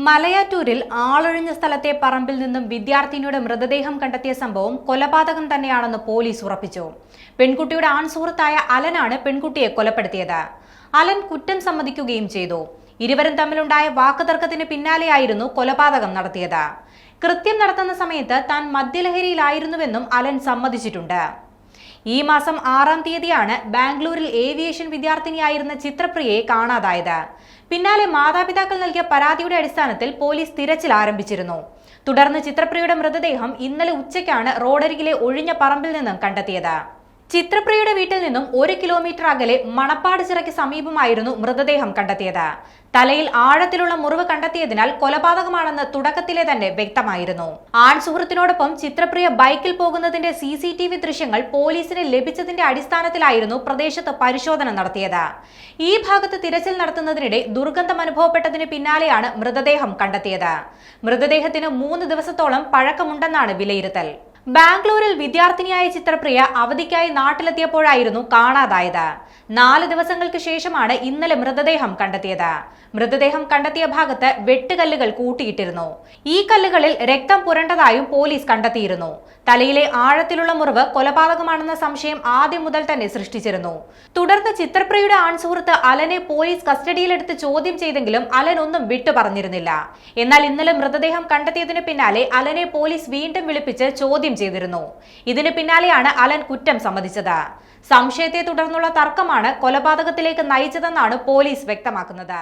മലയാറ്റൂരിൽ ആളൊഴിഞ്ഞ സ്ഥലത്തെ പറമ്പിൽ നിന്നും വിദ്യാർത്ഥിനിയുടെ മൃതദേഹം കണ്ടെത്തിയ സംഭവം കൊലപാതകം തന്നെയാണെന്ന് പോലീസ് ഉറപ്പിച്ചു. പെൺകുട്ടിയുടെ ആൺസുഹൃത്തായ അലനാണ് പെൺകുട്ടിയെ കൊലപ്പെടുത്തിയത്. അലൻ കുറ്റം സമ്മതിക്കുകയും ചെയ്തു. ഇരുവരും തമ്മിലുണ്ടായ വാക്കുതർക്കത്തിന് പിന്നാലെയായിരുന്നു കൊലപാതകം നടത്തിയത്. കൃത്യം നടത്തുന്ന സമയത്ത് താൻ മദ്യലഹരിയിലായിരുന്നുവെന്നും അലൻ സമ്മതിച്ചിട്ടുണ്ട്. ഈ മാസം 6-ാം തീയതിയാണ് ബാംഗ്ലൂരിൽ ഏവിയേഷൻ വിദ്യാർത്ഥിനിയായിരുന്ന ചിത്രപ്രിയയെ കാണാതായത്. പിന്നാലെ മാതാപിതാക്കൾ നൽകിയ പരാതിയുടെ അടിസ്ഥാനത്തിൽ പോലീസ് തിരച്ചിൽ ആരംഭിച്ചിരുന്നു. തുടർന്ന് ചിത്രപ്രിയയുടെ മൃതദേഹം ഇന്നലെ ഉച്ചയ്ക്കാണ് റോഡരികിലെ ഒഴിഞ്ഞ പറമ്പിൽ നിന്നും കണ്ടെത്തിയത്. ചിത്രപ്രിയയുടെ വീട്ടിൽ നിന്നും 1 കിലോമീറ്റർ അകലെ മണപ്പാട് ചിറയ്ക്ക് സമീപമായിരുന്നു മൃതദേഹം കണ്ടെത്തിയത്. തലയിൽ ആഴത്തിലുള്ള മുറിവ് കണ്ടെത്തിയതിനാൽ കൊലപാതകമാണെന്ന് തുടക്കത്തിലെ തന്നെ വ്യക്തമായിരുന്നു. ആൺസുഹൃത്തിനോടൊപ്പം ചിത്രപ്രിയ ബൈക്കിൽ പോകുന്നതിന്റെ CCTV ദൃശ്യങ്ങൾ പോലീസിന് ലഭിച്ചതിന്റെ അടിസ്ഥാനത്തിലായിരുന്നു പ്രദേശത്ത് പരിശോധന നടത്തിയത്. ഈ ഭാഗത്ത് തിരച്ചിൽ നടത്തുന്നതിനിടെ ദുർഗന്ധം അനുഭവപ്പെട്ടതിന് പിന്നാലെയാണ് മൃതദേഹം കണ്ടെത്തിയത്. മൃതദേഹത്തിന് 3 ദിവസത്തോളം പഴക്കമുണ്ടെന്നാണ് വിലയിരുത്തൽ. ബാംഗ്ലൂരിൽ വിദ്യാർത്ഥിനിയായ ചിത്രപ്രിയ അവധിക്കായി നാട്ടിലെത്തിയപ്പോഴായിരുന്നു കാണാതായത്. 4 ദിവസങ്ങൾക്ക് ശേഷമാണ് ഇന്നലെ മൃതദേഹം കണ്ടെത്തിയത്. മൃതദേഹം കണ്ടെത്തിയ ഭാഗത്ത് വെട്ടുകല്ലുകൾ കൂട്ടിയിട്ടിരുന്നു. ഈ കല്ലുകളിൽ രക്തം പുരണ്ടതായും പോലീസ് കണ്ടെത്തിയിരുന്നു. തലയിലെ ആഴത്തിലുള്ള മുറിവ് കൊലപാതകമാണെന്ന സംശയം ആദ്യം മുതൽ തന്നെ സൃഷ്ടിച്ചിരുന്നു. തുടർന്ന് ചിത്രപ്രിയയുടെ ആൺസുഹൃത്ത് അലനെ പോലീസ് കസ്റ്റഡിയിലെടുത്ത് ചോദ്യം ചെയ്തെങ്കിലും അലൻ ഒന്നും വിട്ടു പറഞ്ഞിരുന്നില്ല. എന്നാൽ ഇന്നലെ മൃതദേഹം കണ്ടെത്തിയതിന് പിന്നാലെ അലനെ പോലീസ് വീണ്ടും വിളിപ്പിച്ച് ചോദ്യം ചെയ്തിരുന്നു. ഇതിന് പിന്നാലെയാണ് അലൻ കുറ്റം സമ്മതിച്ചത്. സംശയത്തെ തുടർന്നുള്ള തർക്കമാണ് കൊലപാതകത്തിലേക്ക് നയിച്ചതെന്നാണ് പോലീസ് വ്യക്തമാക്കുന്നത്.